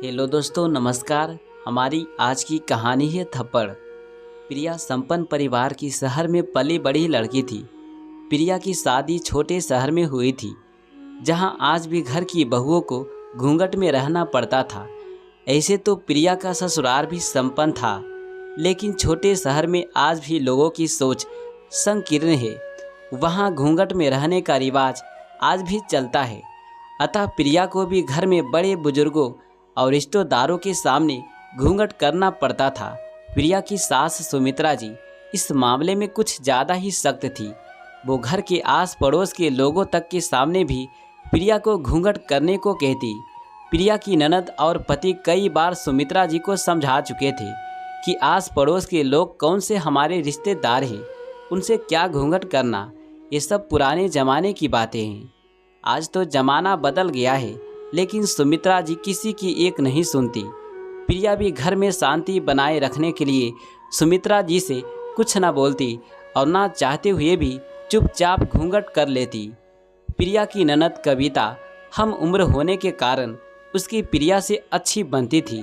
Hello दोस्तों, नमस्कार। हमारी आज की कहानी है थप्पड़। प्रिया संपन्न परिवार की शहर में पली बड़ी लड़की थी। प्रिया की शादी छोटे शहर में हुई थी, जहां आज भी घर की बहुओं को घूंघट में रहना पड़ता था। ऐसे तो प्रिया का ससुराल भी संपन्न था, लेकिन छोटे शहर में आज भी लोगों की सोच संकीर्ण है। वहां घूंघट में रहने का रिवाज आज भी चलता है। अतः प्रिया को भी घर में बड़े बुजुर्गों और रिश्तेदारों के सामने घूंघट करना पड़ता था। प्रिया की सास सुमित्रा जी इस मामले में कुछ ज़्यादा ही सख्त थी। वो घर के आस पड़ोस के लोगों तक के सामने भी प्रिया को घूंघट करने को कहती। प्रिया की ननद और पति कई बार सुमित्रा जी को समझा चुके थे कि आस पड़ोस के लोग कौन से हमारे रिश्तेदार हैं, उनसे क्या घूंघट करना, ये सब पुराने ज़माने की बातें हैं। आज तो ज़माना बदल गया है, लेकिन सुमित्रा जी किसी की एक नहीं सुनती। प्रिया भी घर में शांति बनाए रखने के लिए सुमित्रा जी से कुछ न बोलती और ना चाहते हुए भी चुपचाप घूंघट कर लेती। प्रिया की ननद कविता हम उम्र होने के कारण उसकी प्रिया से अच्छी बनती थी।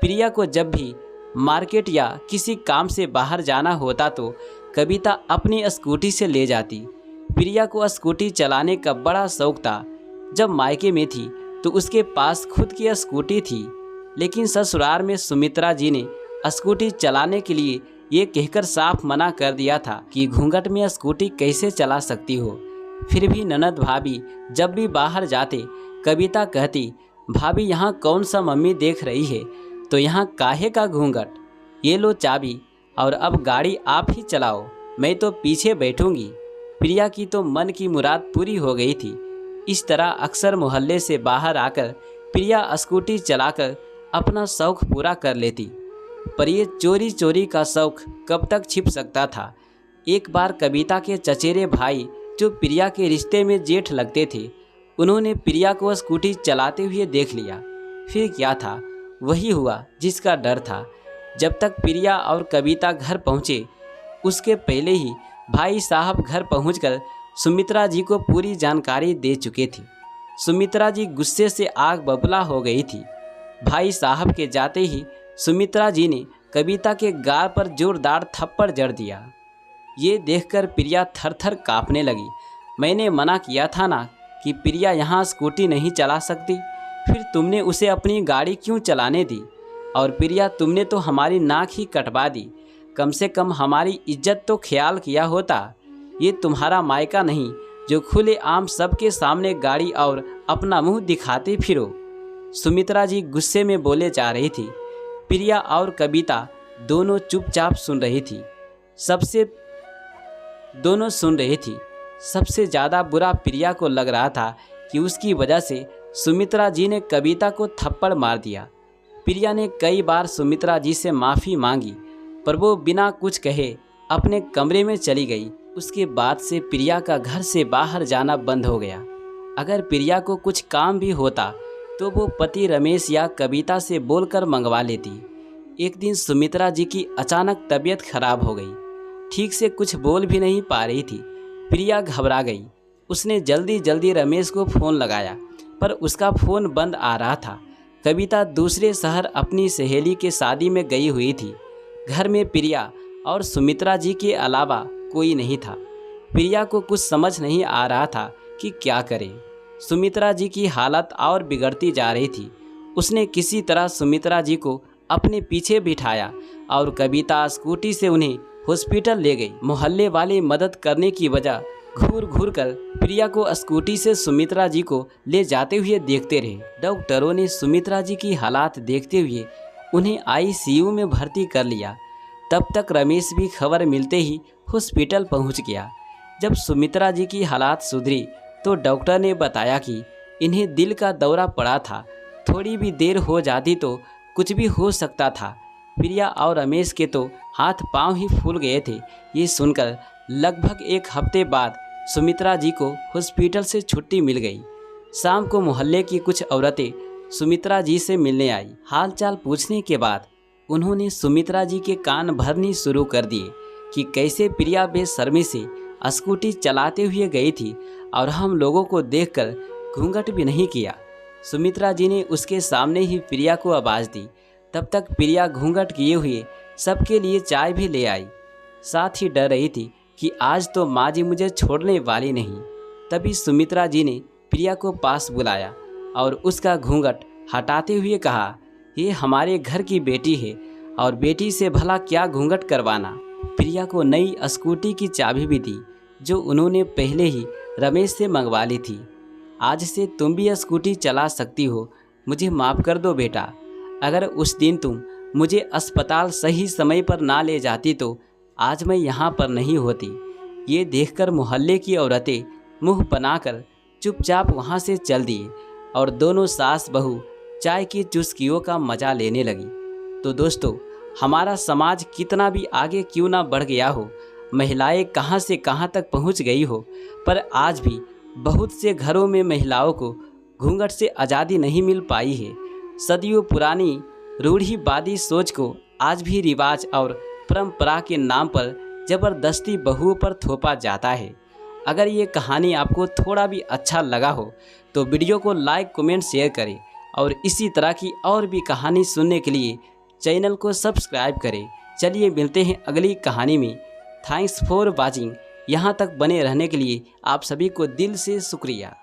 प्रिया को जब भी मार्केट या किसी काम से बाहर जाना होता तो कविता अपनी स्कूटी से ले जाती। प्रिया को स्कूटी चलाने का बड़ा शौक था। जब मायके में थी तो उसके पास खुद की स्कूटी थी, लेकिन ससुराल में सुमित्रा जी ने स्कूटी चलाने के लिए ये कहकर साफ मना कर दिया था कि घूंघट में स्कूटी कैसे चला सकती हो। फिर भी ननद भाभी जब भी बाहर जाते कविता कहती, भाभी यहाँ कौन सा मम्मी देख रही है, तो यहाँ काहे का घूंघट, ये लो चाबी और अब गाड़ी आप ही चलाओ, मैं तो पीछे बैठूंगी। प्रिया की तो मन की मुराद पूरी हो गई थी। इस तरह अक्सर मोहल्ले से बाहर आकर प्रिया स्कूटी चलाकर अपना शौक पूरा कर लेती। पर ये चोरी चोरी का शौक कब तक छिप सकता था। एक बार कविता के चचेरे भाई, जो प्रिया के रिश्ते में जेठ लगते थे, उन्होंने प्रिया को स्कूटी चलाते हुए देख लिया। फिर क्या था, वही हुआ जिसका डर था। जब तक प्रिया और कविता घर पहुँचे, उसके पहले ही भाई साहब घर पहुंचकर सुमित्रा जी को पूरी जानकारी दे चुके थे। सुमित्रा जी गुस्से से आग बबूला हो गई थी। भाई साहब के जाते ही सुमित्रा जी ने कविता के गाल पर जोरदार थप्पड़ जड़ दिया। ये देखकर प्रिया थर-थर कांपने लगी। मैंने मना किया था ना कि प्रिया यहाँ स्कूटी नहीं चला सकती, फिर तुमने उसे अपनी गाड़ी क्यों चलाने दी? और प्रिया, तुमने तो हमारी नाक ही कटवा दी। कम से कम हमारी इज्जत तो ख्याल किया होता। ये तुम्हारा मायका नहीं जो खुले आम सबके सामने गाड़ी और अपना मुंह दिखाते फिरो। सुमित्रा जी गुस्से में बोले जा रही थी। प्रिया और कविता दोनों चुपचाप सुन रही थी। सबसे ज़्यादा बुरा प्रिया को लग रहा था कि उसकी वजह से सुमित्रा जी ने कविता को थप्पड़ मार दिया। प्रिया ने कई बार सुमित्रा जी से माफ़ी मांगी, पर वो बिना कुछ कहे अपने कमरे में चली गई। उसके बाद से प्रिया का घर से बाहर जाना बंद हो गया। अगर प्रिया को कुछ काम भी होता तो वो पति रमेश या कविता से बोलकर मंगवा लेती। एक दिन सुमित्रा जी की अचानक तबीयत खराब हो गई। ठीक से कुछ बोल भी नहीं पा रही थी। प्रिया घबरा गई। उसने जल्दी जल्दी रमेश को फ़ोन लगाया, पर उसका फ़ोन बंद आ रहा था। कविता दूसरे शहर अपनी सहेली के शादी में गई हुई थी। घर में प्रिया और सुमित्रा जी के अलावा कोई नहीं था। प्रिया को कुछ समझ नहीं आ रहा था कि क्या करे। सुमित्रा जी की हालत और बिगड़ती जा रही थी। उसने किसी तरह सुमित्रा जी को अपने पीछे बिठाया और कविता स्कूटी से उन्हें हॉस्पिटल ले गई। मोहल्ले वाले मदद करने की वजह घूर घूर कर प्रिया को स्कूटी से सुमित्रा जी को ले जाते हुए देखते रहे। डॉक्टरों ने सुमित्रा जी की हालात देखते हुए उन्हें आईसीयू में भर्ती कर लिया। तब तक रमेश भी खबर मिलते ही हॉस्पिटल पहुंच गया। जब सुमित्रा जी की हालात सुधरी तो डॉक्टर ने बताया कि इन्हें दिल का दौरा पड़ा था। थोड़ी भी देर हो जाती तो कुछ भी हो सकता था। प्रिया और रमेश के तो हाथ पांव ही फूल गए थे। ये सुनकर लगभग एक हफ्ते बाद सुमित्रा जी को हॉस्पिटल से छुट्टी मिल गई। शाम को मोहल्ले की कुछ औरतें सुमित्रा जी से मिलने आई। हालचाल पूछने के बाद उन्होंने सुमित्रा जी के कान भरनी शुरू कर दिए कि कैसे प्रिया बेशर्मी से स्कूटी चलाते हुए गई थी और हम लोगों को देखकर घूंघट भी नहीं किया। सुमित्रा जी ने उसके सामने ही प्रिया को आवाज़ दी। तब तक प्रिया घूंघट किए हुए सबके लिए चाय भी ले आई। साथ ही डर रही थी कि आज तो माँ जी मुझे छोड़ने वाली नहीं। तभी सुमित्रा जी ने प्रिया को पास बुलाया और उसका घूंघट हटाते हुए कहा, ये हमारे घर की बेटी है और बेटी से भला क्या घूंघट करवाना। प्रिया को नई स्कूटी की चाबी भी दी जो उन्होंने पहले ही रमेश से मंगवा ली थी। आज से तुम भी स्कूटी चला सकती हो, मुझे माफ़ कर दो बेटा। अगर उस दिन तुम मुझे अस्पताल सही समय पर ना ले जाती तो आज मैं यहाँ पर नहीं होती। ये देखकर मोहल्ले की औरतें मुंह बनाकर चुपचाप वहाँ से चल दिए और दोनों सास बहू चाय की चुस्कियों का मज़ा लेने लगी। तो दोस्तों, हमारा समाज कितना भी आगे क्यों ना बढ़ गया हो, महिलाएं कहां से कहां तक पहुंच गई हो, पर आज भी बहुत से घरों में महिलाओं को घूंघट से आज़ादी नहीं मिल पाई है। सदियों पुरानी रूढ़िवादी सोच को आज भी रिवाज और परंपरा के नाम पर ज़बरदस्ती बहुओं पर थोपा जाता है। अगर ये कहानी आपको थोड़ा भी अच्छा लगा हो तो वीडियो को लाइक, कमेंट, शेयर करें और इसी तरह की और भी कहानी सुनने के लिए चैनल को सब्सक्राइब करें। चलिए मिलते हैं अगली कहानी में। Thanks for watching. यहाँ तक बने रहने के लिए आप सभी को दिल से शुक्रिया।